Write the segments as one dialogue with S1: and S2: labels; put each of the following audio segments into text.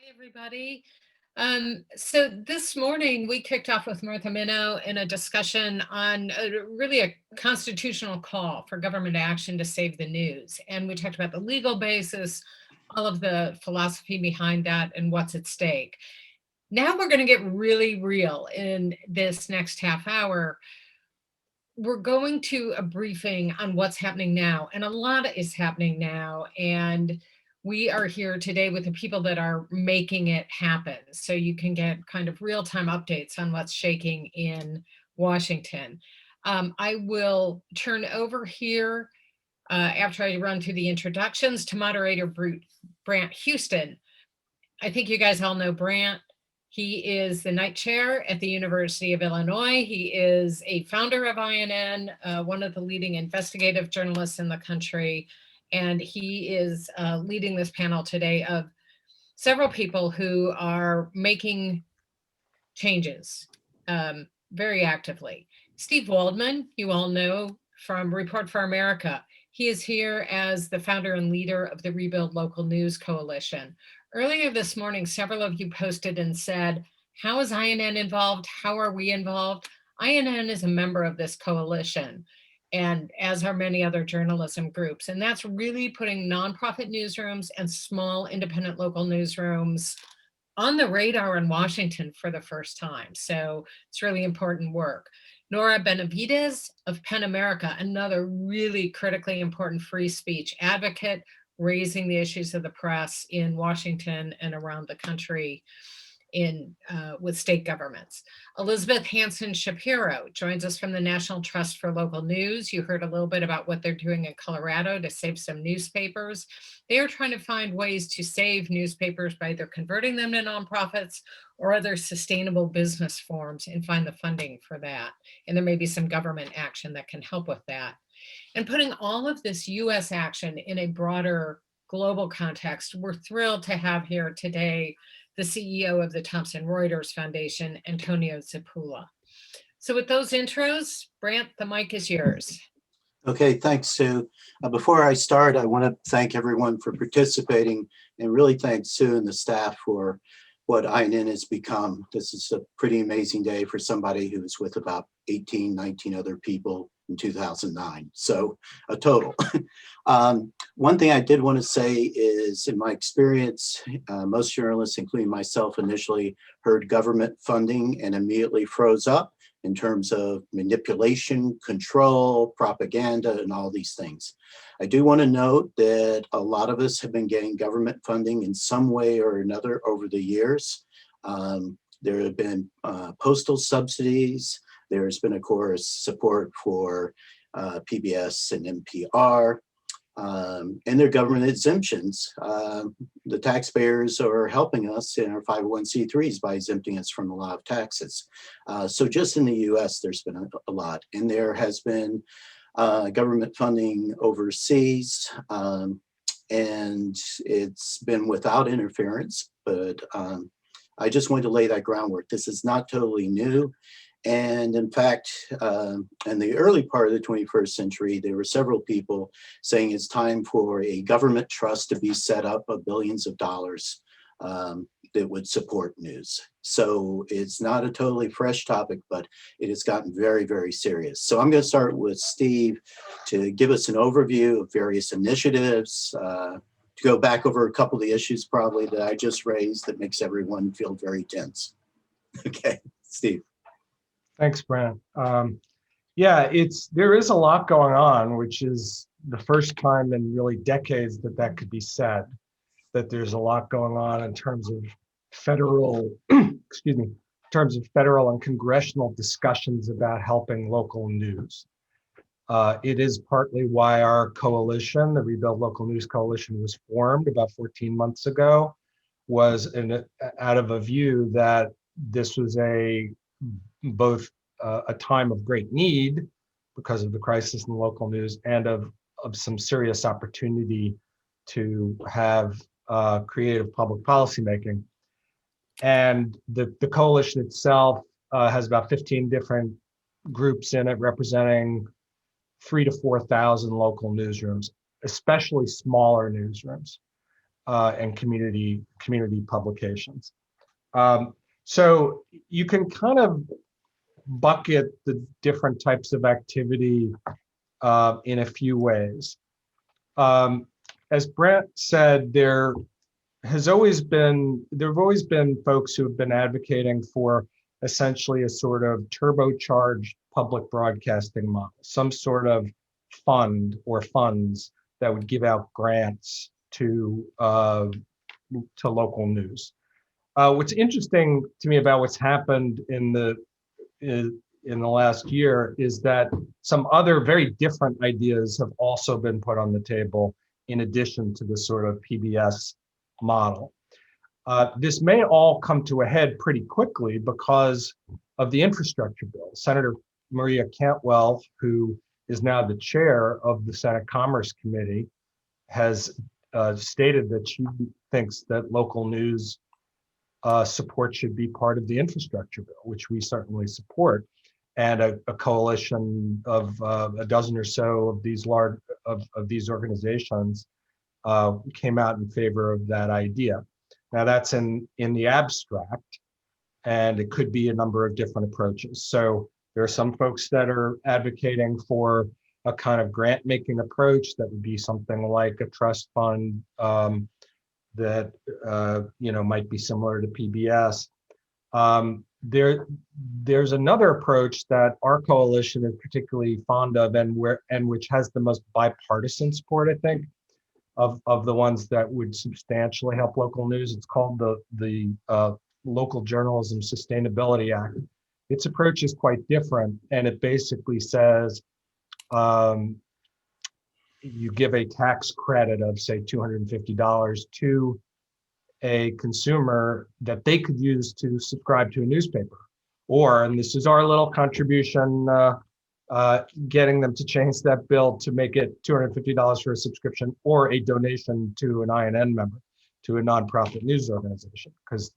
S1: Everybody. So this morning we kicked off with Martha Minow in a discussion on really a constitutional call for government action to save the news. And we talked about the legal basis, all of the philosophy behind that, and what's at stake. Now we're going to get really real in this next half hour. We're going to a briefing on what's happening now, and a lot is happening now. And we are here today with the people that are making it happen. So you can get kind of real-time updates on what's shaking in Washington. I will turn over here after I run through the introductions to moderator Brant Houston. I think you guys all know Brant. He is the Knight Chair at the University of Illinois. He is a founder of INN, one of the leading investigative journalists in the country. And he is leading this panel today of several people who are making changes very actively. Steve Waldman, you all know from Report for America. He is here as the founder and leader of the Rebuild Local News Coalition. Earlier this morning, several of you posted and said, how is INN involved? How are we involved? INN is a member of this coalition, and as are many other journalism groups. And that's really putting nonprofit newsrooms and small independent local newsrooms on the radar in Washington for the first time. So it's really important work. Nora Benavides of PEN America, another really critically important free speech advocate, raising the issues of the press in Washington and around the country with state governments. Elizabeth Hansen Shapiro joins us from the National Trust for Local News. You heard a little bit about what they're doing in Colorado to save some newspapers. They are trying to find ways to save newspapers by either converting them to nonprofits or other sustainable business forms, and find the funding for that. And there may be some government action that can help with that. And putting all of this US action in a broader global context, we're thrilled to have here today the CEO of the Thomson Reuters Foundation, Antonio Zepula. So with those intros, Brant, the mic is yours.
S2: Okay, thanks, Sue. Before I start, I want to thank everyone for participating, and really thank Sue and the staff for what INN has become. This is a pretty amazing day for somebody who was with about 18, 19 other people in 2009. So a total. One thing I did want to say is, in my experience, most journalists, including myself, initially heard government funding and immediately froze up in terms of manipulation, control, propaganda, and all these things. I do want to note that a lot of us have been getting government funding in some way or another over the years. There have been postal subsidies. There's been, of course, support for PBS and NPR, and their government exemptions. The taxpayers are helping us in our 501c3s by exempting us from a lot of taxes. So just in the US, there's been a lot. And there has been government funding overseas, and it's been without interference, but I just wanted to lay that groundwork. This is not totally new. And in fact, in the early part of the 21st century, there were several people saying it's time for a government trust to be set up of billions of dollars that would support news. So it's not a totally fresh topic, but it has gotten very, very serious. So I'm going to start with Steve to give us an overview of various initiatives, to go back over a couple of the issues probably that I just raised that makes everyone feel very tense. Okay, Steve.
S3: Thanks, Brant. Yeah, there is a lot going on, which is the first time in really decades that could be said, that there's a lot going on in terms of federal, excuse me, in terms of federal and congressional discussions about helping local news. It is partly why our coalition, the Rebuild Local News Coalition, was formed about 14 months ago, was out of a view that this was both a time of great need because of the crisis in local news, and of some serious opportunity to have creative public policy making. And the coalition itself has about 15 different groups in it, representing 3,000 to 4,000 local newsrooms, especially smaller newsrooms. and community publications. So you can kind of bucket the different types of activity in a few ways. As Brent said, there have always been folks who have been advocating for essentially a sort of turbocharged public broadcasting model, some sort of fund or funds that would give out grants to local news. What's interesting to me about what's happened in the last year is that some other very different ideas have also been put on the table in addition to the sort of PBS model. This may all come to a head pretty quickly because of the infrastructure bill. Senator Maria Cantwell, who is now the chair of the Senate Commerce Committee, has stated that she thinks that local news support should be part of the infrastructure bill, which we certainly support. And a coalition of a dozen or so of these these organizations came out in favor of that idea. Now that's in the abstract, and it could be a number of different approaches. So there are some folks that are advocating for a kind of grant-making approach that would be something like a trust fund that might be similar to PBS. There's another approach that our coalition is particularly fond of, and which has the most bipartisan support, I think, of the ones that would substantially help local news. It's called the Local Journalism Sustainability Act. Its approach is quite different, and it basically says you give a tax credit of, say, $250 to a consumer that they could use to subscribe to a newspaper. Or, and this is our little contribution, getting them to change that bill to make it $250 for a subscription or a donation to an INN member, to a nonprofit news organization, because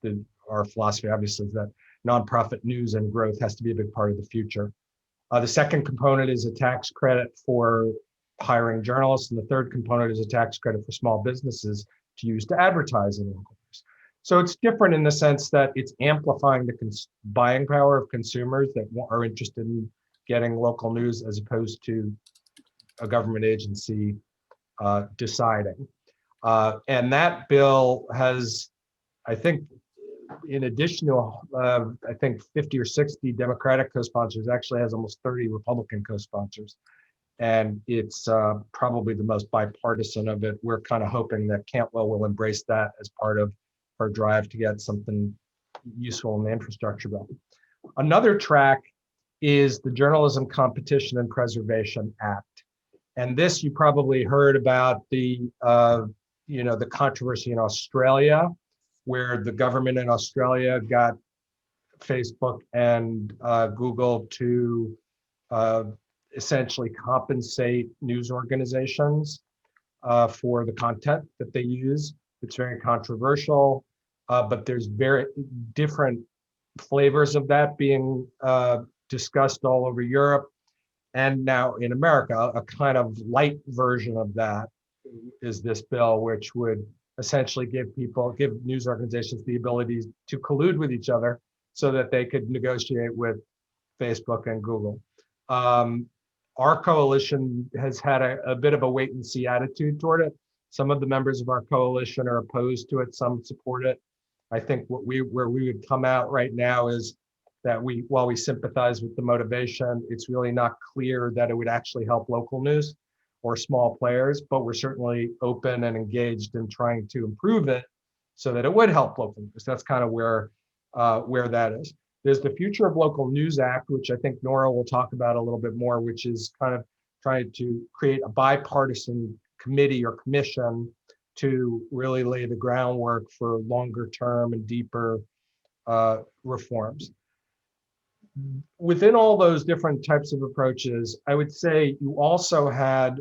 S3: our philosophy obviously is that nonprofit news and growth has to be a big part of the future. The second component is a tax credit for hiring journalists, and the third component is a tax credit for small businesses to use to advertise in local news. So it's different in the sense that it's amplifying the buying power of consumers that are interested in getting local news, as opposed to a government agency deciding. And that bill has, I think, in addition to, I think 50 or 60 Democratic co-sponsors, actually has almost 30 Republican co-sponsors. And it's probably the most bipartisan of it. We're kind of hoping that Cantwell will embrace that as part of her drive to get something useful in the infrastructure bill. Another track is the Journalism Competition and Preservation Act. And this, you probably heard about the controversy in Australia, where the government in Australia got Facebook and Google to essentially compensate news organizations for the content that they use. It's very controversial, but there's very different flavors of that being discussed all over Europe. And now in America, a kind of light version of that is this bill, which would essentially give news organizations the ability to collude with each other so that they could negotiate with Facebook and Google. Our coalition has had a bit of a wait and see attitude toward it. Some of the members of our coalition are opposed to it, some support it. I think where we would come out right now is that while we sympathize with the motivation, it's really not clear that it would actually help local news or small players, but we're certainly open and engaged in trying to improve it so that it would help local news. That's kind of where that is. There's the Future of Local News Act, which I think Nora will talk about a little bit more, which is kind of trying to create a bipartisan committee or commission to really lay the groundwork for longer term and deeper reforms. Within all those different types of approaches, I would say you also had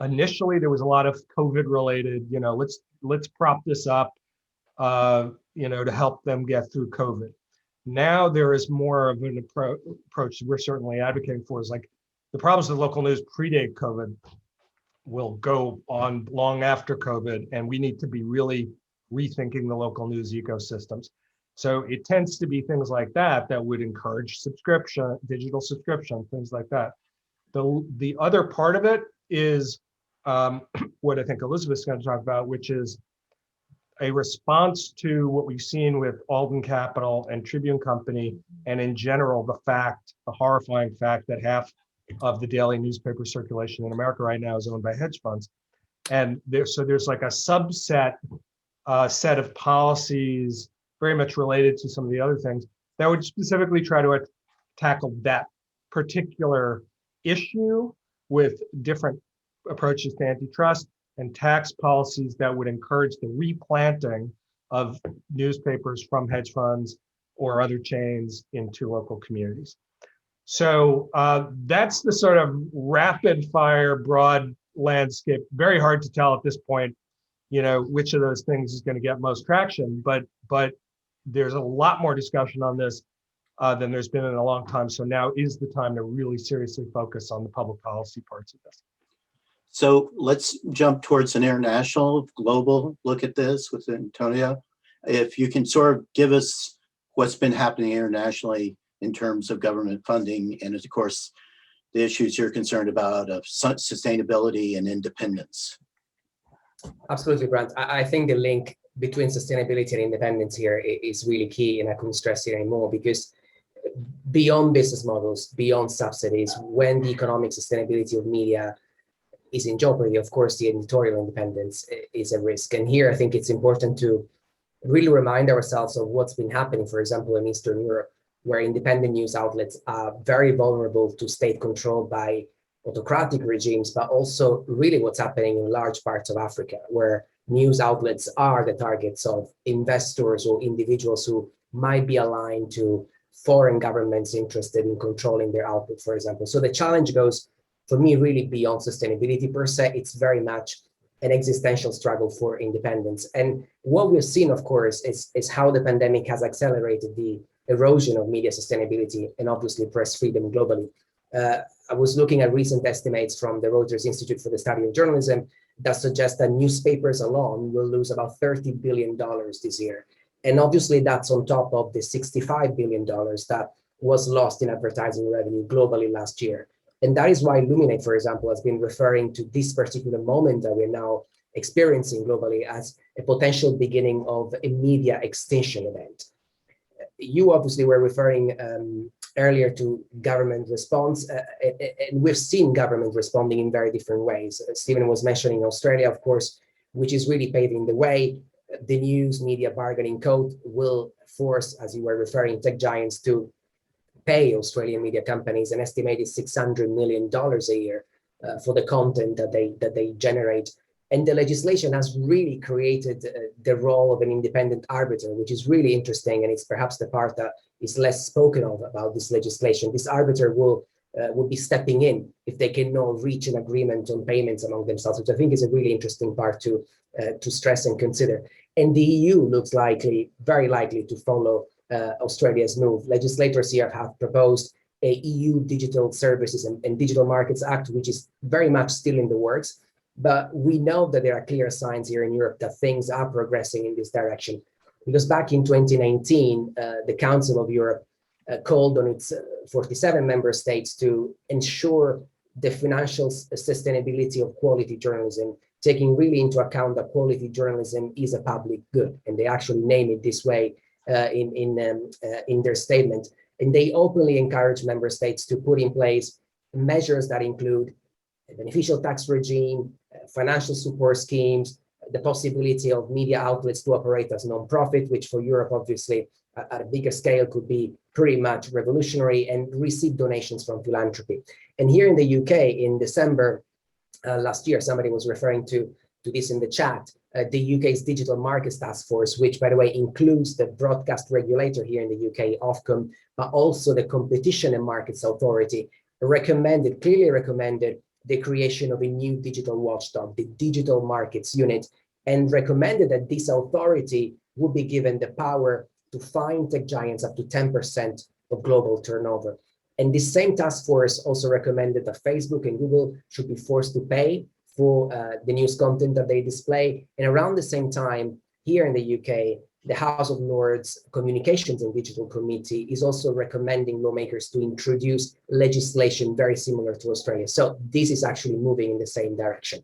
S3: initially there was a lot of COVID related, let's prop this up, to help them get through COVID. Now there is more of an approach we're certainly advocating for, is like the problems with local news predate COVID. will go on long after COVID, and we need to be really rethinking the local news ecosystems. So it tends to be things like that that would encourage subscription, digital subscription, things like that. The other part of it is what I think Elizabeth's going to talk about, which is a response to what we've seen with Alden Capital and Tribune Company, and in general, the horrifying fact that half of the daily newspaper circulation in America right now is owned by hedge funds. And there's like a subset set of policies very much related to some of the other things that would specifically try to tackle that particular issue with different approaches to antitrust and tax policies that would encourage the replanting of newspapers from hedge funds or other chains into local communities. So that's the sort of rapid fire, broad landscape. Very hard to tell at this point, which of those things is going to get most traction, but there's a lot more discussion on this than there's been in a long time. So now is the time to really seriously focus on the public policy parts of this.
S2: So let's jump towards an international, global look at this with Antonio. If you can sort of give us what's been happening internationally in terms of government funding, and of course, the issues you're concerned about of sustainability and independence.
S4: Absolutely, Grant. I think the link between sustainability and independence here is really key, and I couldn't stress it anymore, because beyond business models, beyond subsidies, when the economic sustainability of media is in jeopardy, of course, the editorial independence is a risk. And here, I think it's important to really remind ourselves of what's been happening, for example, in Eastern Europe, where independent news outlets are very vulnerable to state control by autocratic regimes, but also really what's happening in large parts of Africa, where news outlets are the targets of investors or individuals who might be aligned to foreign governments interested in controlling their output, for example. So the challenge goes, for me, really beyond sustainability per se. It's very much an existential struggle for independence. And what we've seen, of course, is how the pandemic has accelerated the erosion of media sustainability and obviously press freedom globally. I was looking at recent estimates from the Reuters Institute for the Study of Journalism that suggest that newspapers alone will lose about $30 billion this year. And obviously that's on top of the $65 billion that was lost in advertising revenue globally last year. And that is why Illuminate, for example, has been referring to this particular moment that we're now experiencing globally as a potential beginning of a media extinction event. You obviously were referring earlier to government response, and we've seen government responding in very different ways. Stephen was mentioning Australia, of course, which is really paving the way. The News Media Bargaining Code will force, as you were referring, tech giants to pay Australian media companies an estimated $600 million a year for the content that they generate. And the legislation has really created the role of an independent arbiter, which is really interesting. And it's perhaps the part that is less spoken of about this legislation. This arbiter will be stepping in if they cannot reach an agreement on payments among themselves, which I think is a really interesting part to stress and consider. And the EU looks very likely to follow Australia's move. Legislators here have proposed a EU Digital Services and Digital Markets Act, which is very much still in the works. But we know that there are clear signs here in Europe that things are progressing in this direction. Because back in 2019, the Council of Europe called on its 47 member states to ensure the financial sustainability of quality journalism, taking really into account that quality journalism is a public good. And they actually name it this way in their statement. And they openly encourage member states to put in place measures that include a beneficial tax regime, financial support schemes, the possibility of media outlets to operate as non-profit, which for Europe, obviously, at a bigger scale could be pretty much revolutionary, and receive donations from philanthropy. And here in the UK, in December last year, somebody was referring to this in the chat, the UK's Digital Markets Task Force, which, by the way, includes the broadcast regulator here in the UK, Ofcom, but also the Competition and Markets Authority, clearly recommended the creation of a new digital watchdog, the Digital Markets Unit, and recommended that this authority would be given the power to fine tech giants up to 10% of global turnover. And this same task force also recommended that Facebook and Google should be forced to pay for the news content that they display. And around the same time, here in the UK, the House of Lords Communications and Digital Committee is also recommending lawmakers to introduce legislation very similar to Australia. So this is actually moving in the same direction.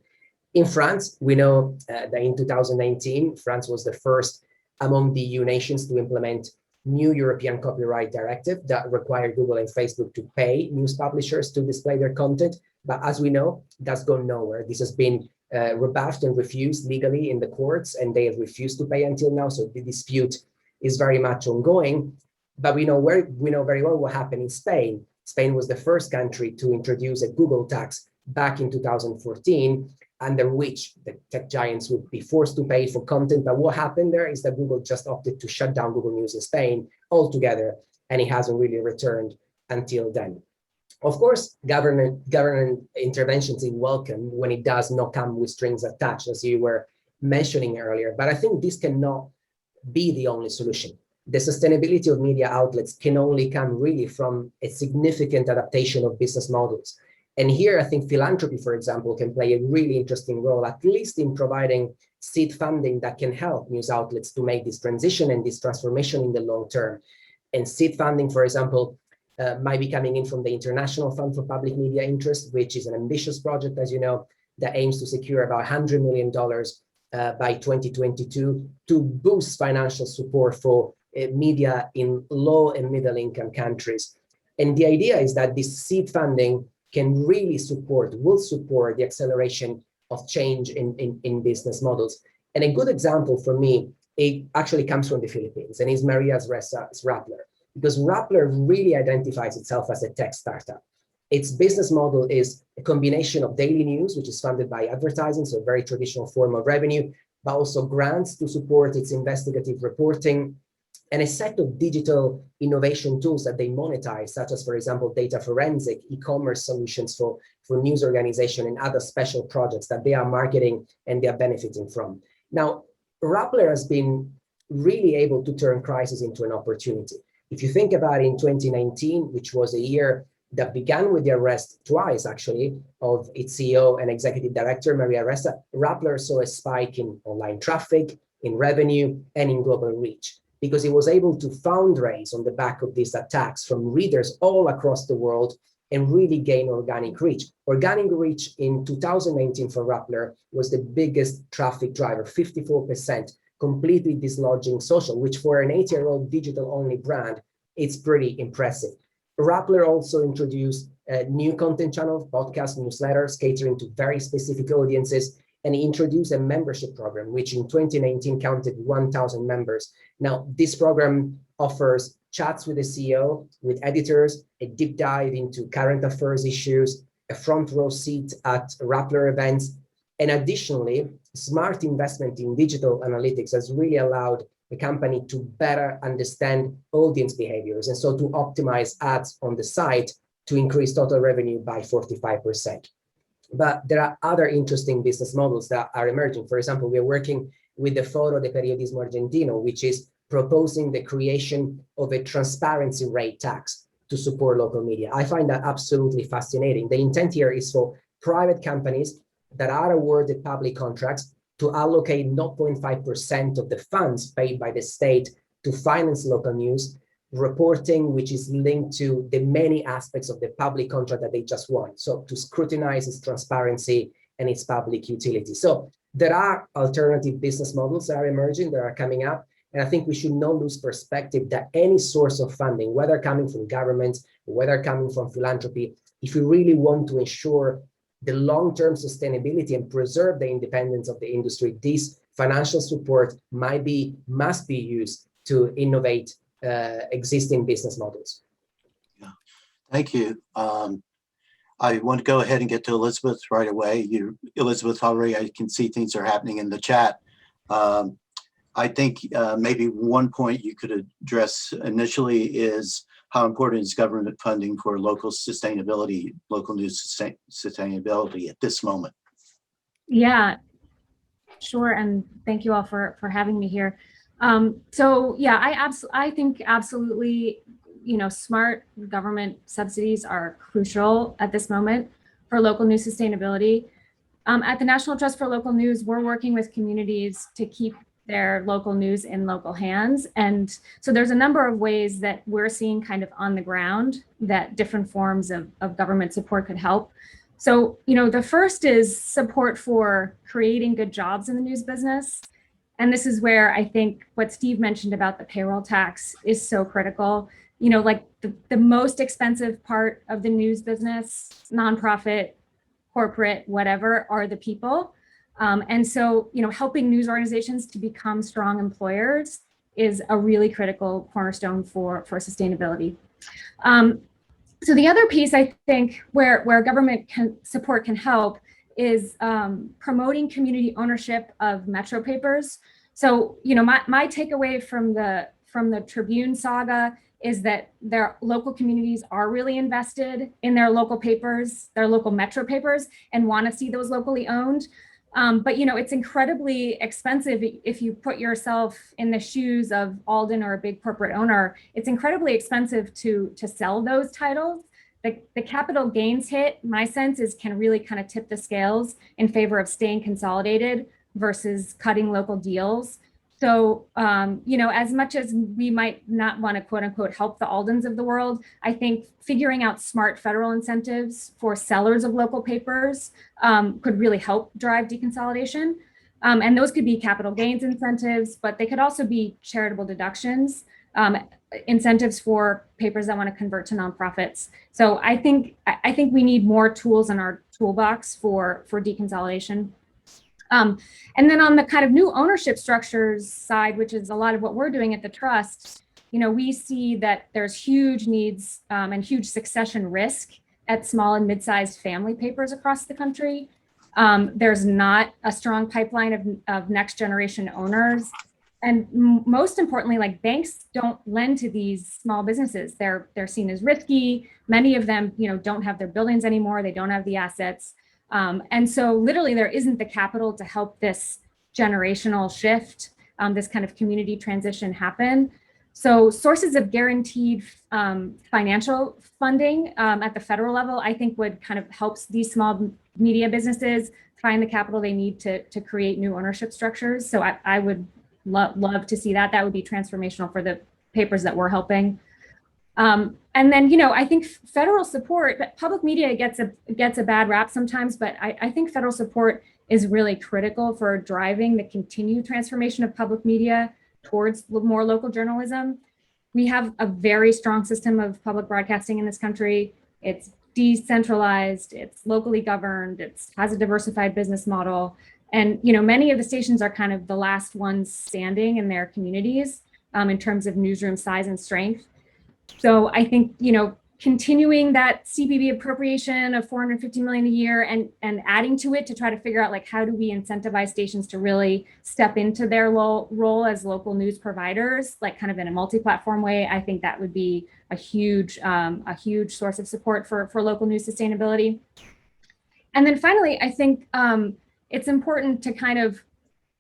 S4: In France, we know that in 2019, France was the first among the EU nations to implement new European copyright directive that required Google and Facebook to pay news publishers to display their content. But as we know, that's gone nowhere. This has been rebuffed and refused legally in the courts, and they have refused to pay until now. So the dispute is very much ongoing. But we know very well what happened in Spain. Spain was the first country to introduce a Google tax back in 2014, under which the tech giants would be forced to pay for content. But what happened there is that Google just opted to shut down Google News in Spain altogether, and it hasn't really returned until then. Of course, government interventions is welcome when it does not come with strings attached, as you were mentioning earlier. But I think this cannot be the only solution. The sustainability of media outlets can only come really from a significant adaptation of business models. And here, I think philanthropy, for example, can play a really interesting role, at least in providing seed funding that can help news outlets to make this transition and this transformation in the long term. And seed funding, for example, might be coming in from the International Fund for Public Media Interest, which is an ambitious project, as you know, that aims to secure about $100 million by 2022 to boost financial support for media in low and middle income countries. And the idea is that this seed funding can really will support the acceleration of change in business models. And a good example for me, it actually comes from the Philippines, and is Maria Resa's Rappler. Because Rappler really identifies itself as a tech startup. Its business model is a combination of daily news, which is funded by advertising, so a very traditional form of revenue, but also grants to support its investigative reporting, and a set of digital innovation tools that they monetize, such as, for example, data forensic, e-commerce solutions for news organization, and other special projects that they are marketing and they are benefiting from. Now, Rappler has been really able to turn crisis into an opportunity. If you think about it, in 2019, which was a year that began with the arrest twice, actually, of its CEO and executive director, Maria Ressa, Rappler saw a spike in online traffic, in revenue, and in global reach, because it was able to fundraise on the back of these attacks from readers all across the world and really gain organic reach. Organic reach in 2019 for Rappler was the biggest traffic driver, 54%. Completely dislodging social, which for an 8-year-old digital-only brand, it's pretty impressive. Rappler also introduced new content channels, podcasts, newsletters, catering to very specific audiences, and introduced a membership program, which in 2019 counted 1,000 members. Now, this program offers chats with the CEO, with editors, a deep dive into current affairs issues, a front row seat at Rappler events, and additionally, smart investment in digital analytics has really allowed the company to better understand audience behaviors, and so to optimize ads on the site to increase total revenue by 45%. But there are other interesting business models that are emerging. For example, we are working with the Foro de Periodismo Argentino, which is proposing the creation of a transparency rate tax to support local media. I find that absolutely fascinating. The intent here is for private companies that are awarded public contracts to allocate 0.5% of the funds paid by the state to finance local news reporting, which is linked to the many aspects of the public contract that they just won. So to scrutinize its transparency and its public utility. So there are alternative business models that are emerging, that are coming up. And I think we should not lose perspective that any source of funding, whether coming from governments, whether coming from philanthropy, if we really want to ensure the long-term sustainability and preserve the independence of the industry, this financial support must be used to innovate existing business models.
S2: Yeah, thank you. I want to go ahead and get to Elizabeth right away. Elizabeth, already I can see things are happening in the chat. I think maybe one point you could address initially is how important is government funding for local sustainability, local news sustainability at this moment?
S5: Yeah, sure. And thank you all for having me here. So yeah, I think absolutely, smart government subsidies are crucial at this moment for local news sustainability. At the National Trust for Local News, we're working with communities to keep their local news in local hands. And so there's a number of ways that we're seeing kind of on the ground that different forms of government support could help. So, the first is support for creating good jobs in the news business. And this is where I think what Steve mentioned about the payroll tax is so critical. Like the most expensive part of the news business, nonprofit, corporate, whatever, are the people. And so, helping news organizations to become strong employers is a really critical cornerstone for sustainability. So the other piece, I think, where government support can help is promoting community ownership of metro papers. So, my takeaway from the Tribune saga is that their local communities are really invested in their local papers, their local metro papers, and want to see those locally owned. But it's incredibly expensive if you put yourself in the shoes of Alden or a big corporate owner. It's incredibly expensive to sell those titles. The capital gains hit, my sense is, can really kind of tip the scales in favor of staying consolidated versus cutting local deals. So, as much as we might not want to, quote unquote, help the Aldens of the world, I think figuring out smart federal incentives for sellers of local papers could really help drive deconsolidation. And those could be capital gains incentives, but they could also be charitable deductions, incentives for papers that want to convert to nonprofits. So I think we need more tools in our toolbox for deconsolidation. And then on the kind of new ownership structures side, which is a lot of what we're doing at the Trust, we see that there's huge needs and huge succession risk at small and mid-sized family papers across the country. There's not a strong pipeline of next generation owners. And most importantly, like, banks don't lend to these small businesses. They're seen as risky. Many of them, don't have their buildings anymore. They don't have the assets. And so literally there isn't the capital to help this generational shift, this kind of community transition happen. So sources of guaranteed financial funding at the federal level, I think, would kind of help these small media businesses find the capital they need to create new ownership structures. So I would love to see that. That would be transformational for the papers that we're helping. And then, I think federal support, public media gets a bad rap sometimes, but I think federal support is really critical for driving the continued transformation of public media towards more local journalism. We have a very strong system of public broadcasting in this country. It's decentralized, it's locally governed, it has a diversified business model. And, many of the stations are kind of the last ones standing in their communities in terms of newsroom size and strength. So I think, continuing that CPB appropriation of $450 million a year and adding to it to try to figure out, like, how do we incentivize stations to really step into their role as local news providers, like kind of in a multi-platform way. I think that would be a huge source of support for local news sustainability. And then finally, I think it's important to kind of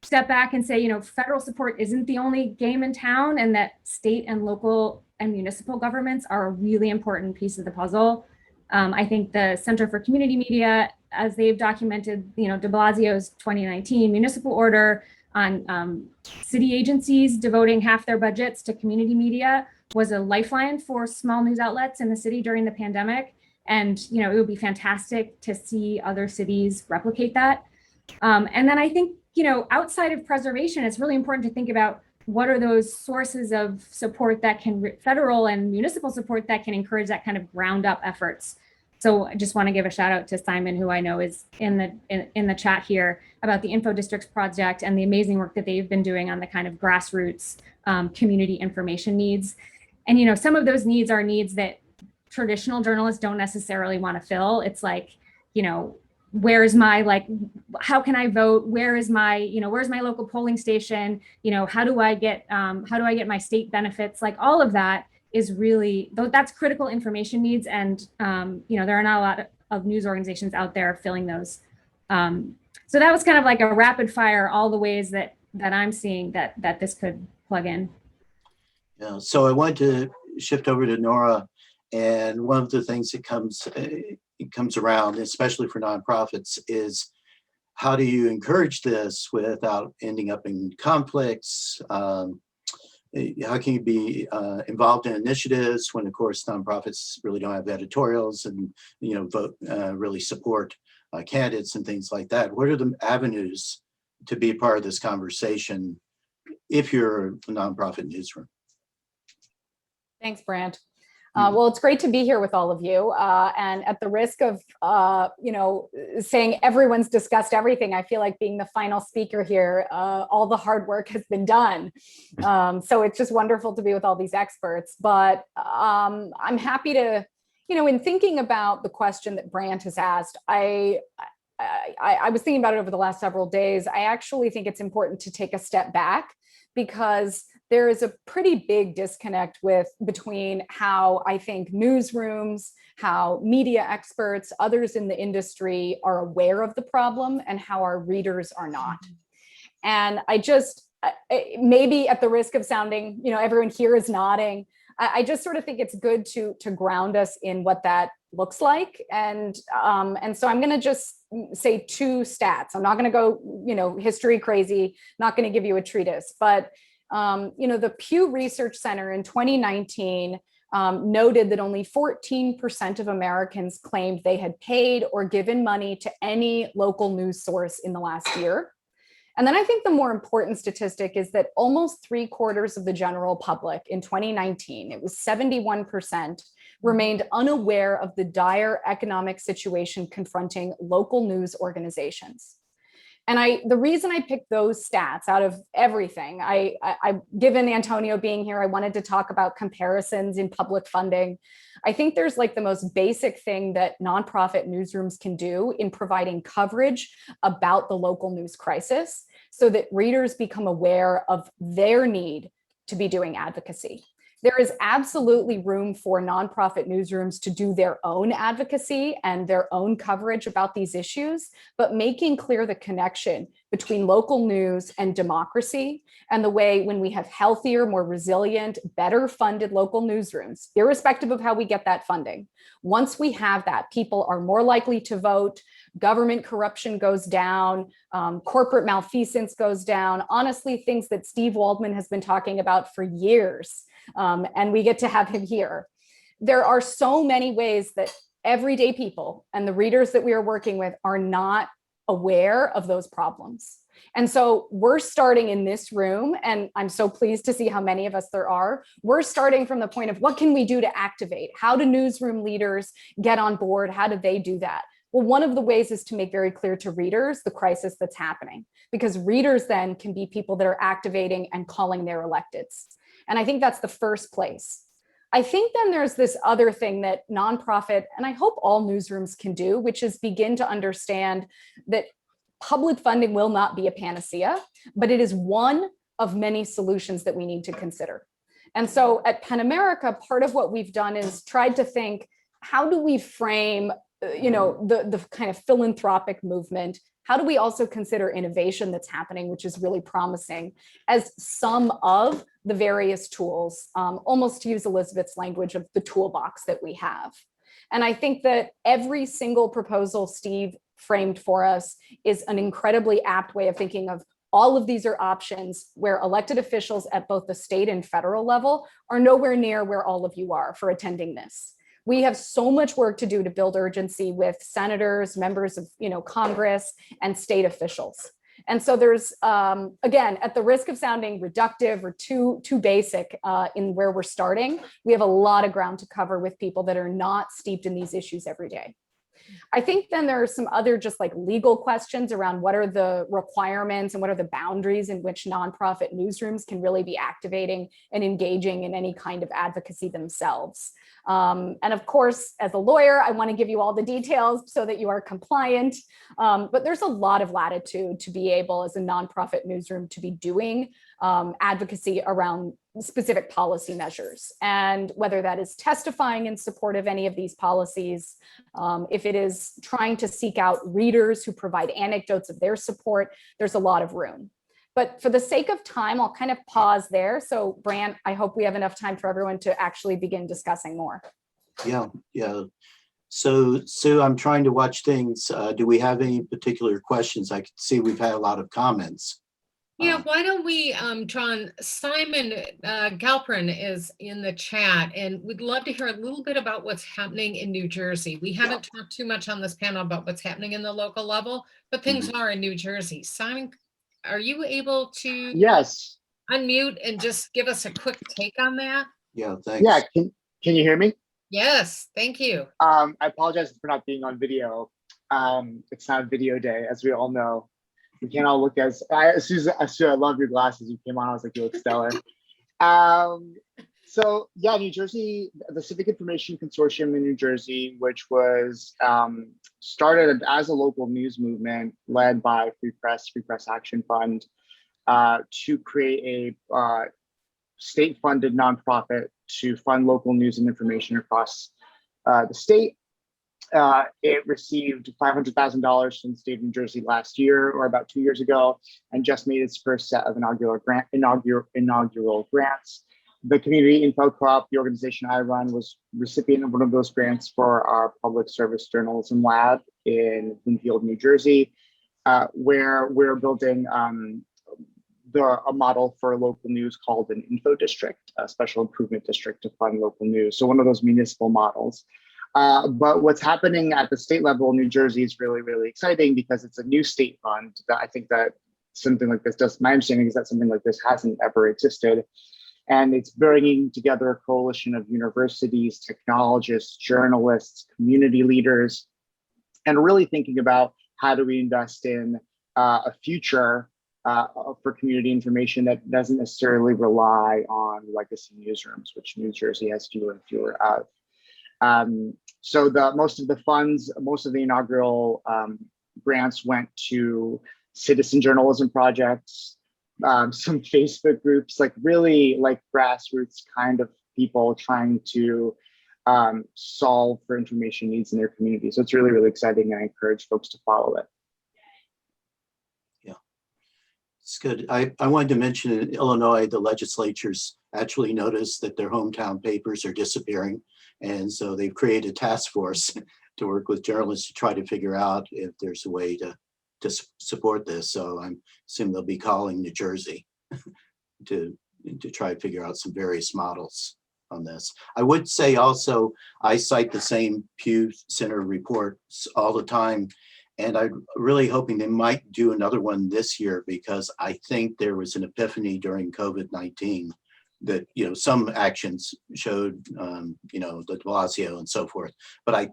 S5: step back and say, federal support isn't the only game in town, and that state and local and municipal governments are a really important piece of the puzzle. I think the Center for Community Media, as they've documented, de Blasio's 2019 municipal order on city agencies devoting half their budgets to community media was a lifeline for small news outlets in the city during the pandemic. And, it would be fantastic to see other cities replicate that. And then I think, outside of preservation, it's really important to think about what are those sources of support that can, federal and municipal support that can encourage that kind of ground up efforts. So I just want to give a shout out to Simon, who I know is in the chat here, about the Info Districts Project and the amazing work that they've been doing on the kind of grassroots community information needs. And, some of those needs are needs that traditional journalists don't necessarily want to fill. It's like, where's my, how can I vote? Where is my, where's my local polling station? How do I get my state benefits? Like, all of that is really, that's critical information needs. And, there are not a lot of news organizations out there filling those. So that was kind of like a rapid fire, all the ways that I'm seeing that this could plug in.
S2: Yeah, so I wanted to shift over to Nora. And one of the things that comes around, especially for nonprofits, is how do you encourage this without ending up in conflicts? How can you be involved in initiatives when, of course, nonprofits really don't have editorials and vote really support candidates and things like that? What are the avenues to be part of this conversation if you're a nonprofit newsroom?
S6: Thanks, Brant. Well, it's great to be here with all of you. And at the risk of, saying everyone's discussed everything, I feel like being the final speaker here, all the hard work has been done. So it's just wonderful to be with all these experts. But I'm happy to, in thinking about the question that Brant has asked, I was thinking about it over the last several days. I actually think it's important to take a step back, because there is a pretty big disconnect between how I think newsrooms, how media experts, others in the industry are aware of the problem and how our readers are not. And I just, maybe at the risk of sounding, everyone here is nodding, I just sort of think it's good to ground us in what that looks like. And so I'm going to just say two stats. I'm not going to go, history crazy, not going to give you a treatise, but the Pew Research Center in 2019 noted that only 14% of Americans claimed they had paid or given money to any local news source in the last year. And then I think the more important statistic is that almost 3/4 of the general public in 2019, it was 71%, remained unaware of the dire economic situation confronting local news organizations. And the reason I picked those stats out of everything, I given Antonio being here, I wanted to talk about comparisons in public funding. I think there's like the most basic thing that nonprofit newsrooms can do in providing coverage about the local news crisis so that readers become aware of their need to be doing advocacy. There is absolutely room for nonprofit newsrooms to do their own advocacy and their own coverage about these issues, but making clear the connection between local news and democracy, and the way when we have healthier, more resilient, better funded local newsrooms, irrespective of how we get that funding, once we have that, people are more likely to vote, government corruption goes down, corporate malfeasance goes down, honestly, things that Steve Waldman has been talking about for years. And we get to have him here. There are so many ways that everyday people and the readers that we are working with are not aware of those problems. And so we're starting in this room, and I'm so pleased to see how many of us there are. We're starting from the point of what can we do to activate? How do newsroom leaders get on board? How do they do that? Well, one of the ways is to make very clear to readers the crisis that's happening, because readers then can be people that are activating and calling their electeds. And I think that's the first place. I think then there's this other thing that nonprofit, and I hope all newsrooms can do, which is begin to understand that public funding will not be a panacea, but it is one of many solutions that we need to consider. And so at PEN America, part of what we've done is tried to think, how do we frame the kind of philanthropic movement? How do we also consider innovation that's happening, which is really promising, as some of the various tools, almost to use Elizabeth's language, of the toolbox that we have? And I think that every single proposal Steve framed for us is an incredibly apt way of thinking of all of these are options where elected officials at both the state and federal level are nowhere near where all of you are for attending this. We have so much work to do to build urgency with senators, members of Congress, and state officials. And so there's, again, at the risk of sounding reductive or too basic in where we're starting, we have a lot of ground to cover with people that are not steeped in these issues every day. I think then there are some other just like legal questions around what are the requirements and what are the boundaries in which nonprofit newsrooms can really be activating and engaging in any kind of advocacy themselves. And of course, as a lawyer, I want to give you all the details so that you are compliant. But there's a lot of latitude to be able, as a nonprofit newsroom, to be doing advocacy around specific policy measures. And whether that is testifying in support of any of these policies, if it is trying to seek out readers who provide anecdotes of their support, there's a lot of room. But for the sake of time, I'll kind of pause there. So Brant, I hope we have enough time for everyone to actually begin discussing more.
S2: Yeah. So Sue, I'm trying to watch things. Do we have any particular questions? I can see we've had a lot of comments.
S1: Yeah, why don't we, John, Simon Galprin is in the chat, and we'd love to hear a little bit about what's happening in New Jersey. We haven't talked too much on this panel about what's happening in the local level, but things are in New Jersey. Simon, are you able to
S7: Yes.
S1: unmute and just give us a quick take on that?
S2: Yeah, thanks.
S7: Yeah. Can you hear me?
S1: Yes, thank you.
S7: I apologize for not being on video. It's not video day, as we all know. We can't all look as soon as I love your glasses. You came on, I was like, you look stellar. So yeah, New Jersey, the Civic Information Consortium in New Jersey, which was started as a local news movement led by Free Press Action Fund, to create a state-funded nonprofit to fund local news and information across the state. It received $500,000 from the state of New Jersey last year, or about 2 years ago, and just made its first set of inaugural grants. The Community Info Co-op, the organization I run, was recipient of one of those grants for our public service journalism lab in Bloomfield, New Jersey, where we're building a model for local news called an info district, a special improvement district to fund local news. So one of those municipal models. But what's happening at the state level in New Jersey is really, really exciting because it's a new state fund that I think that something like this does. My understanding is that something like this hasn't ever existed. And it's bringing together a coalition of universities, technologists, journalists, community leaders, and really thinking about how do we invest in a future for community information that doesn't necessarily rely on legacy newsrooms, which New Jersey has fewer and fewer of. So most of the funds, most of the inaugural grants went to citizen journalism projects, some Facebook groups, like really like grassroots kind of people trying to solve for information needs in their community. So it's really, really exciting, and I encourage folks to follow it.
S2: It's good. I wanted to mention in Illinois, the legislatures actually noticed that their hometown papers are disappearing. And so they've created a task force to work with journalists to try to figure out if there's a way to support this. So I'm assuming they'll be calling New Jersey to try to figure out some various models on this. I would say also, I cite the same Pew Center reports all the time. And I'm really hoping they might do another one this year, because I think there was an epiphany during COVID-19 that, some actions showed, the de Blasio and so forth. But I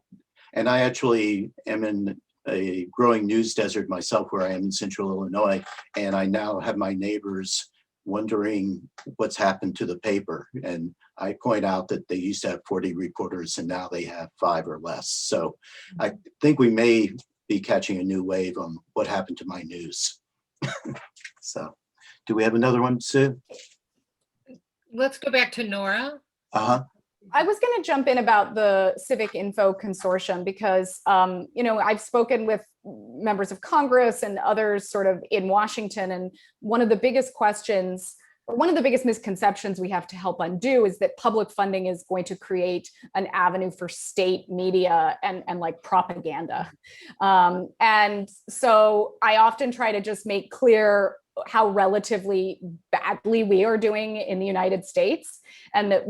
S2: actually am in a growing news desert myself, where I am in central Illinois, and I now have my neighbors wondering what's happened to the paper. And I point out that they used to have 40 reporters and now they have 5 or less. So I think we may be catching a new wave on what happened to my news. So do we have another one, Sue?
S1: Let's go back to Nora.
S6: I was going to jump in about the Civic Info Consortium because, I've spoken with members of Congress and others sort of in Washington. And one of the biggest questions, or one of the biggest misconceptions we have to help undo, is that public funding is going to create an avenue for state media and like propaganda. And so I often try to just make clear how relatively badly we are doing in the United States, and that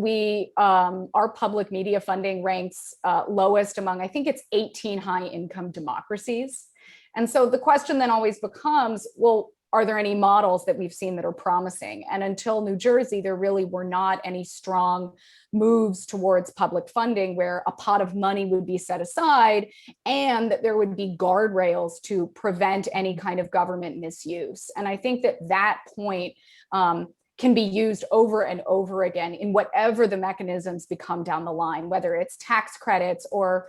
S6: our public media funding ranks lowest among, I think it's 18 high income democracies. And so the question then always becomes, well, are there any models that we've seen that are promising? And until New Jersey, there really were not any strong moves towards public funding where a pot of money would be set aside and that there would be guardrails to prevent any kind of government misuse. And I think that point can be used over and over again in whatever the mechanisms become down the line, whether it's tax credits or,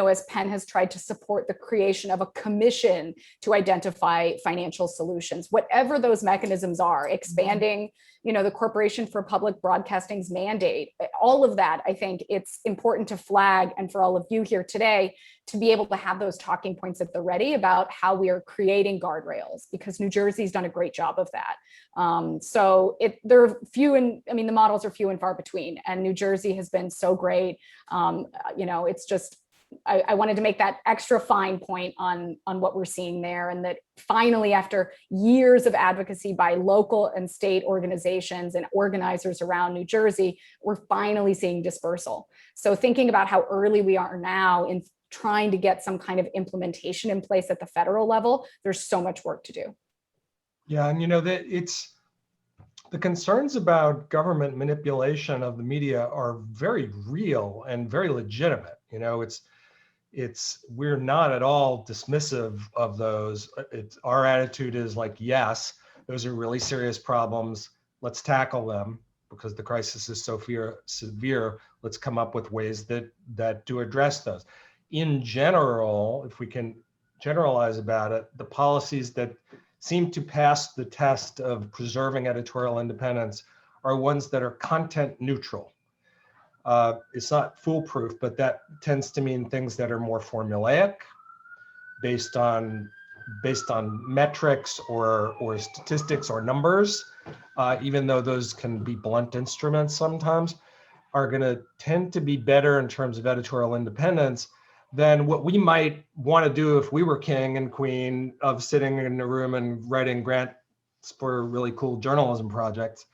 S6: as Penn has tried to support the creation of a commission to identify financial solutions, whatever those mechanisms are, expanding, the Corporation for Public Broadcasting's mandate, all of that. I think it's important to flag, and for all of you here today, to be able to have those talking points at the ready about how we are creating guardrails, because New Jersey's done a great job of that. There are the models are few and far between, and New Jersey has been so great. It's just I wanted to make that extra fine point on what we're seeing there, and that finally, after years of advocacy by local and state organizations and organizers around New Jersey, we're finally seeing dispersal. So thinking about how early we are now in trying to get some kind of implementation in place at the federal level, there's so much work to do.
S3: Yeah, and that it's the concerns about government manipulation of the media are very real and very legitimate. We're not at all dismissive of those. Our attitude is like, yes, those are really serious problems. Let's tackle them because the crisis is so severe. Let's come up with ways that do address those. In general, if we can generalize about it, the policies that seem to pass the test of preserving editorial independence are ones that are content neutral. It's not foolproof, but that tends to mean things that are more formulaic, based on metrics or statistics or numbers, even though those can be blunt instruments sometimes, are going to tend to be better in terms of editorial independence than what we might want to do if we were king and queen of sitting in a room and writing grants for really cool journalism projects.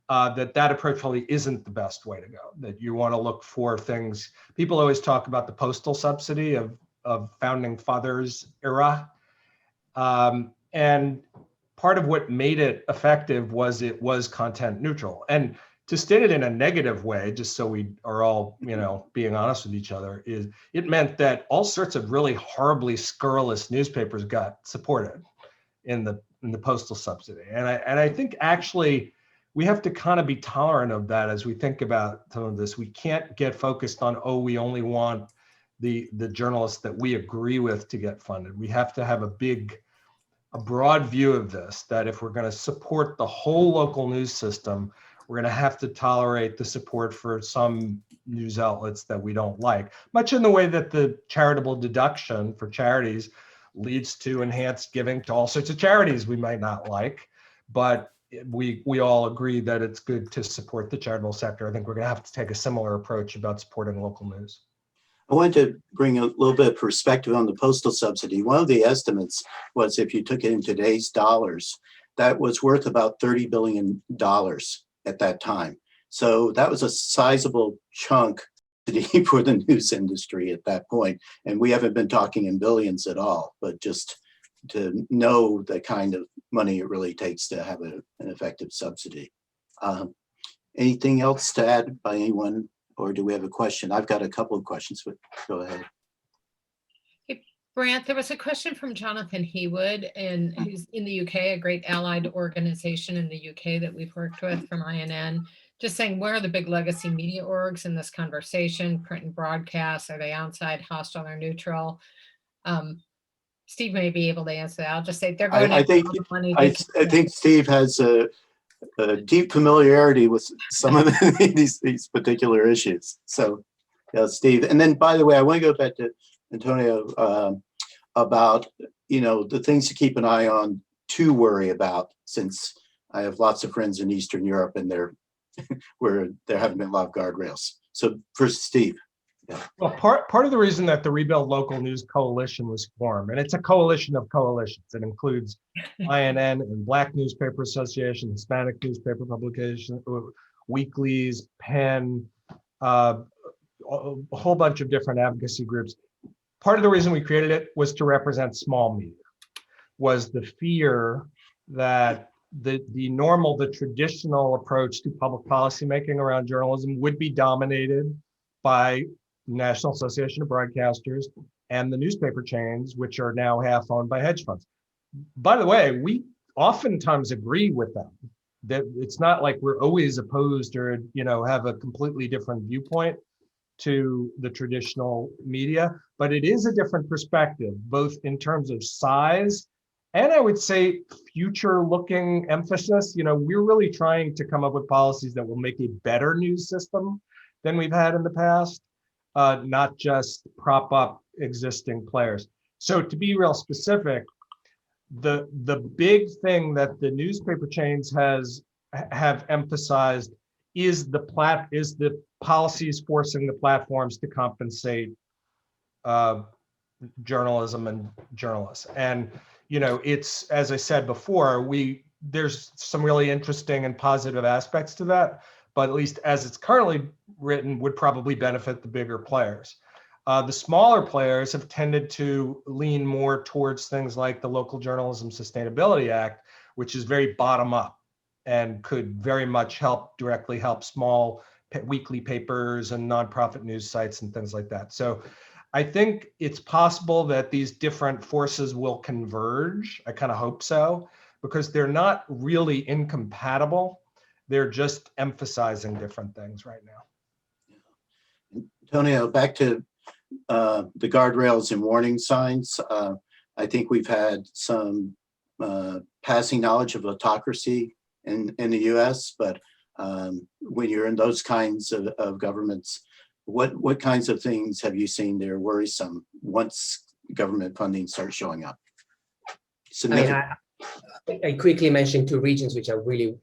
S3: That approach probably isn't the best way to go. That you want to look for things. People always talk about the postal subsidy of founding fathers era. And part of what made it effective was it was content neutral. And to state it in a negative way, just so we are all, being honest with each other, is it meant that all sorts of really horribly scurrilous newspapers got supported in the postal subsidy. And I think actually we have to kind of be tolerant of that as we think about some of this. We can't get focused on, we only want the journalists that we agree with to get funded. We have to have a broad view of this, that if we're going to support the whole local news system, we're going to have to tolerate the support for some news outlets that we don't like, much in the way that the charitable deduction for charities leads to enhanced giving to all sorts of charities we might not like. But we all agree that it's good to support the charitable sector. I think we're going to have to take a similar approach about supporting local news.
S2: I wanted to bring a little bit of perspective on the postal subsidy. One of the estimates was, if you took it in today's dollars, that was worth about $30 billion at that time. So that was a sizable chunk for the news industry at that point. And we haven't been talking in billions at all, but just to know the kind of money it really takes to have an effective subsidy. Anything else to add by anyone, or do we have a question? I've got a couple of questions, but go ahead.
S1: Hey, Brant, there was a question from Jonathan Heawood, who's in the UK, a great allied organization in the UK that we've worked with from INN, just saying, where are the big legacy media orgs in this conversation? Print and broadcast, are they outside, hostile, or neutral? Steve may be able to answer that. I'll just say they're going
S2: I think,
S1: money.
S2: I think Steve has a deep familiarity with some of these particular issues. So, yeah, Steve. And then, by the way, I want to go back to Antonio about, the things to keep an eye on, to worry about, since I have lots of friends in Eastern Europe and where there haven't been a lot of guardrails. So first, Steve. Yeah.
S3: Well, part of the reason that the Rebuild Local News Coalition was formed, and it's a coalition of coalitions. It includes INN and Black Newspaper Association, Hispanic Newspaper Publication, weeklies, PEN, a whole bunch of different advocacy groups. Part of the reason we created it was to represent small media, was the fear that the traditional approach to public policy making around journalism would be dominated by National Association of Broadcasters and the newspaper chains, which are now half owned by hedge funds. By the way, we oftentimes agree with them. That it's not like we're always opposed or have a completely different viewpoint to the traditional media, but it is a different perspective, both in terms of size and, I would say, future-looking emphasis. We're really trying to come up with policies that will make a better news system than we've had in the past, not just prop up existing players. So to be real specific, the big thing that the newspaper chains have emphasized is the policies forcing the platforms to compensate uh, journalism and journalists. And, it's, as I said before, there's some really interesting and positive aspects to that, but at least as it's currently written, would probably benefit the bigger players. The smaller players have tended to lean more towards things like the Local Journalism Sustainability Act, which is very bottom up and could very much directly help small weekly papers and nonprofit news sites and things like that. So I think it's possible that these different forces will converge. I kind of hope so, because they're not really incompatible. They're just emphasizing different things right now.
S2: Antonio, back to the guardrails and warning signs. I think we've had some passing knowledge of autocracy in the US, but when you're in those kinds of governments, what kinds of things have you seen that are worrisome once government funding starts showing up?
S4: I quickly mentioned two regions which are really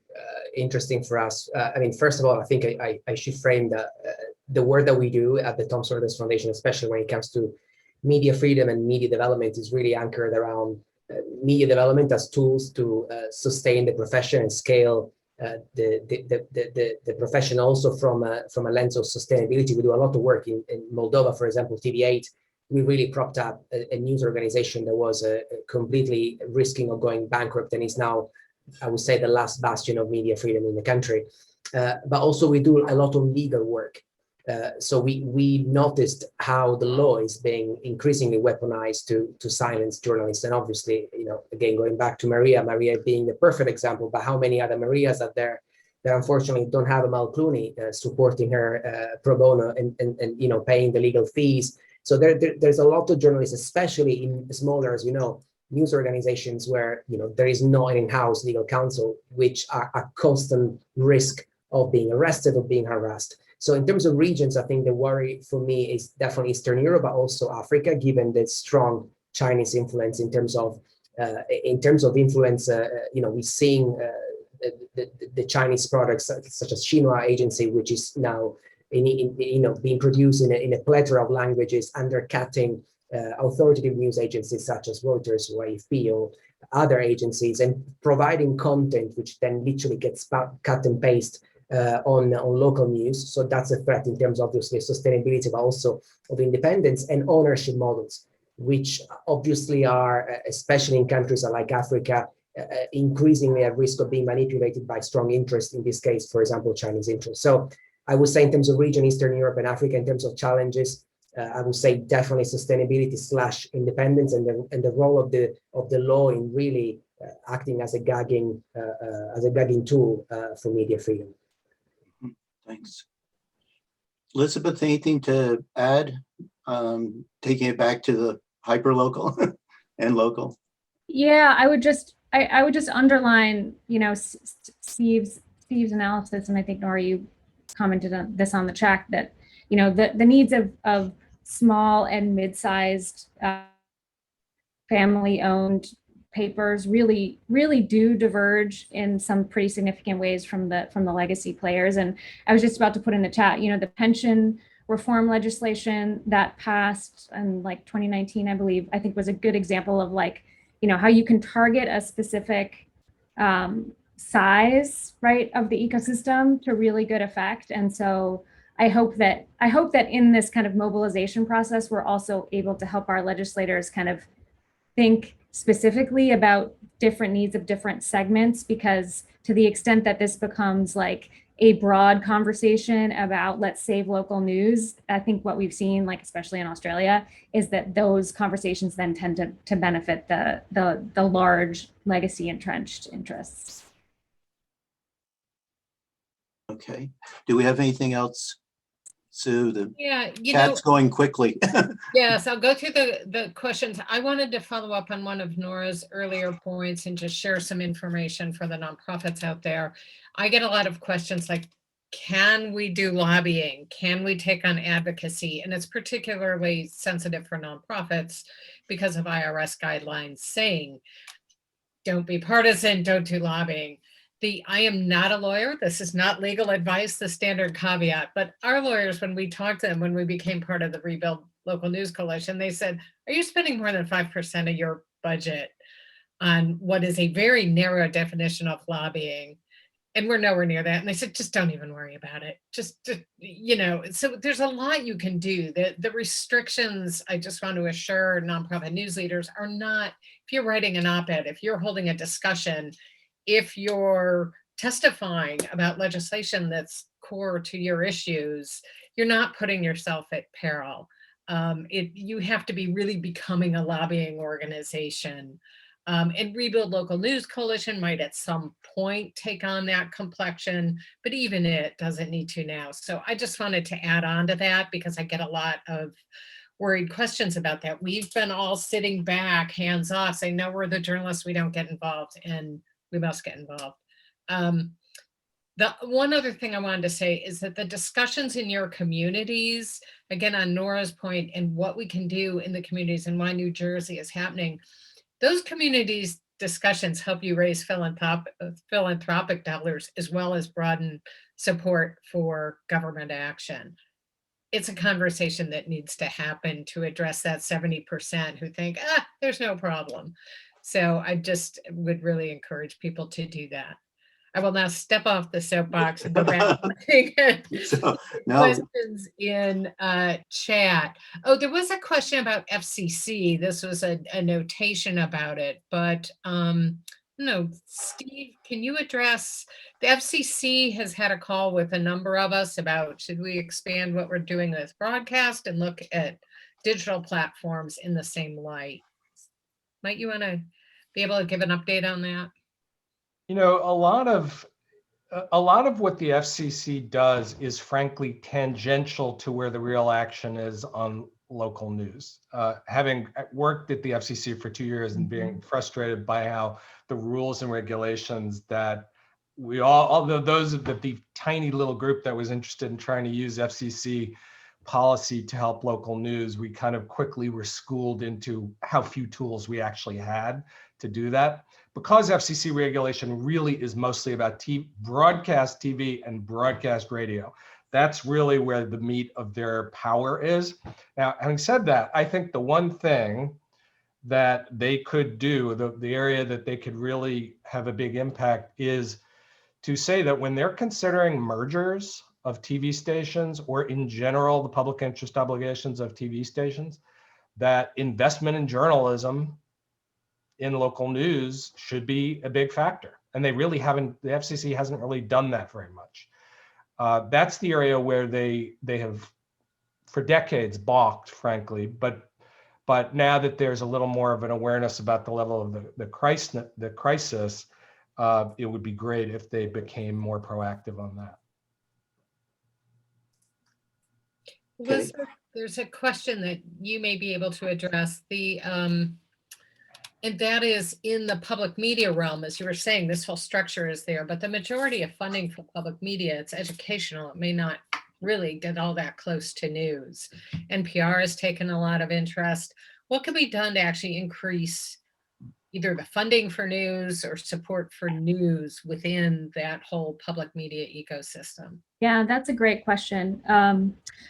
S4: interesting for us. First of all, I think I should frame the work that we do at the Tom Reuters Foundation, especially when it comes to media freedom and media development, is really anchored around media development as tools to sustain the profession and scale the profession also from a lens of sustainability. We do a lot of work in Moldova, for example, TV8. We really propped up a news organization that was completely risking of going bankrupt and is now, I would say, the last bastion of media freedom in the country. But also we do a lot of legal work. So we noticed how the law is being increasingly weaponized to silence journalists. And obviously, again, going back to Maria being the perfect example, but how many other Marias out there that unfortunately don't have a Mal Clooney supporting her pro bono and paying the legal fees. So there's a lot of journalists, especially in smaller, as news organizations where there is no in-house legal counsel, which are a constant risk of being arrested or being harassed. So in terms of regions, I think the worry for me is definitely Eastern Europe, but also Africa, given the strong Chinese influence in terms of influence. We're seeing the Chinese products such as Xinhua Agency, which is now being produced in a plethora of languages, undercutting authoritative news agencies such as Reuters or AFP or other agencies, and providing content which then literally gets cut and paste on local news. So that's a threat in terms of obviously sustainability, but also of independence and ownership models, which obviously are, especially in countries like Africa, increasingly at risk of being manipulated by strong interest, in this case, for example, Chinese interest. So I would say in terms of region, Eastern Europe and Africa, in terms of challenges, I would say definitely sustainability / independence and the role of the law in really acting as a gagging tool for media freedom.
S2: Thanks. Elizabeth, anything to add? Taking it back to the hyperlocal and local.
S5: Yeah, I would just underline, Steve's analysis, and I think Nora, you commented on this on the chat, that the needs of small and mid-sized family-owned papers really do diverge in some pretty significant ways from the legacy players. And I was just about to put in the chat, the pension reform legislation that passed in 2019, I believe, I think was a good example of how you can target a specific size, right, of the ecosystem to really good effect. And so I hope that in this kind of mobilization process, we're also able to help our legislators kind of think specifically about different needs of different segments, because to the extent that this becomes a broad conversation about let's save local news, I think what we've seen, especially in Australia, is that those conversations then tend to benefit the large legacy entrenched interests.
S2: Okay. Do we have anything else, Sue? The
S1: Yeah,
S2: chat's going quickly.
S1: Yes, I'll go through the questions. I wanted to follow up on one of Nora's earlier points and just share some information for the nonprofits out there. I get a lot of questions like, can we do lobbying? Can we take on advocacy? And it's particularly sensitive for nonprofits because of IRS guidelines saying, don't be partisan, don't do lobbying. I am not a lawyer. This is not legal advice, the standard caveat, but our lawyers, when we talked to them, when we became part of the Rebuild Local News Coalition, they said, are you spending more than 5% of your budget on what is a very narrow definition of lobbying? And we're nowhere near that. And they said, just don't even worry about it. Just so there's a lot you can do. The restrictions, I just want to assure nonprofit news leaders, are not, if you're writing an op-ed, if you're holding a discussion, if you're testifying about legislation that's core to your issues, you're not putting yourself at peril. You have to be really becoming a lobbying organization. And Rebuild Local News Coalition might at some point take on that complexion, but even it doesn't need to now. So I just wanted to add on to that because I get a lot of worried questions about that. We've been all sitting back, hands off, saying, no, we're the journalists, we don't get involved, and we must get involved. The one other thing I wanted to say is that the discussions in your communities, again, on Nora's point and what we can do in the communities and why New Jersey is happening, those communities discussions help you raise philanthropic dollars as well as broaden support for government action. It's a conversation that needs to happen to address that 70% who think, there's no problem. So I just would really encourage people to do that. I will now step off the soapbox and go back to questions in chat. Oh, there was a question about FCC. This was a notation about it, but no, Steve, can you address, the FCC has had a call with a number of us about, should we expand what we're doing with broadcast and look at digital platforms in the same light? Might you want to be able to give an update on that?
S3: You know, a lot of what the FCC does is frankly tangential to where the real action is on local news. Having worked at the FCC for 2 years and being frustrated by how the rules and regulations that we although those of the tiny little group that was interested in trying to use FCC policy to help local news, we kind of quickly were schooled into how few tools we actually had to do that. Because FCC regulation really is mostly about broadcast TV and broadcast radio. That's really where the meat of their power is. Now, having said that, I think the one thing that they could do, the area that they could really have a big impact is to say that when they're considering mergers of TV stations or in general, the public interest obligations of TV stations, that investment in journalism in local news should be a big factor. And they really haven't, the FCC hasn't really done that very much. That's the area where they have for decades balked, frankly, but now that there's a little more of an awareness about the level of the crisis, it would be great if they became more proactive on that.
S1: There's a question that you may be able to address. And that is in the public media realm, as you were saying, this whole structure is there, but the majority of funding for public media, it's educational. It may not really get all that close to news. NPR has taken a lot of interest. What can be done to actually increase either the funding for news or support for news within that whole public media ecosystem?
S5: Yeah, that's a great question.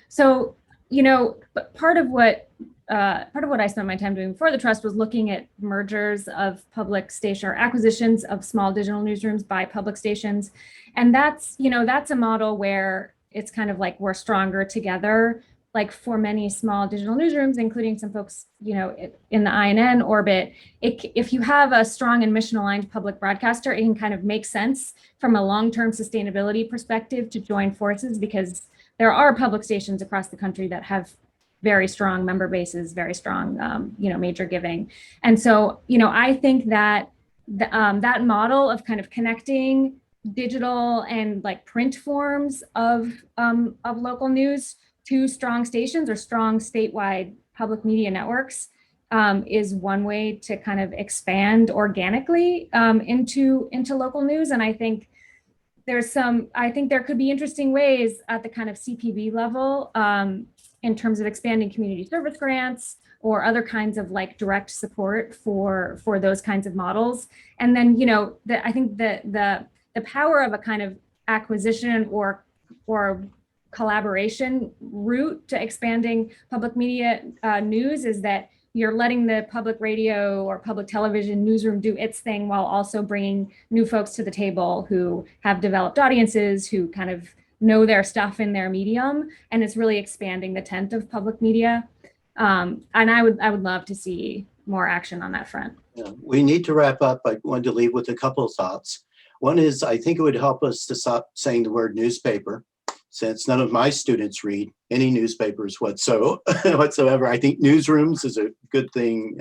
S5: So, you know, part of what I spent my time doing before the trust was looking at mergers of public station or acquisitions of small digital newsrooms by public stations. And that's, you know, that's a model where it's kind of like we're stronger together. Like for many small digital newsrooms, including some folks, you know, in the INN orbit, if you have a strong and mission-aligned public broadcaster, it can kind of make sense from a long-term sustainability perspective to join forces, because there are public stations across the country that have very strong member bases, very strong, you know, major giving. And so, you know, I think that that model of kind of connecting digital and like print forms of local news to strong stations or strong statewide public media networks is one way to kind of expand organically into local news. And I think there could be interesting ways at the kind of CPB level in terms of expanding community service grants or other kinds of like direct support for those kinds of models. And then, you know, I think the power of a kind of acquisition or collaboration route to expanding public media news is that you're letting the public radio or public television newsroom do its thing while also bringing new folks to the table who have developed audiences, who kind of know their stuff in their medium, and it's really expanding the tent of public media. And I would love to see more action on that front.
S2: Yeah, we need to wrap up. I wanted to leave with a couple of thoughts. One is, I think it would help us to stop saying the word newspaper, since none of my students read any newspapers whatsoever. I think newsrooms is a good thing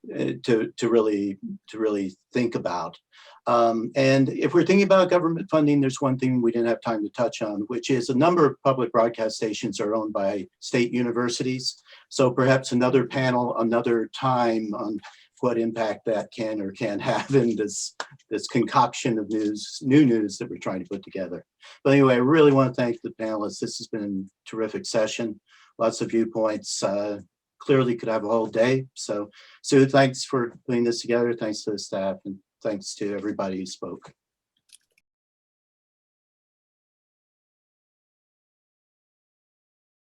S2: to really think about. And if we're thinking about government funding, there's one thing we didn't have time to touch on, which is a number of public broadcast stations are owned by state universities. So perhaps another panel, another time on what impact that can or can't have in this concoction of new news that we're trying to put together. But anyway, I really want to thank the panelists. This has been a terrific session. Lots of viewpoints. Clearly could have a whole day. So Sue, thanks for putting this together. Thanks to the staff and thanks to everybody who spoke.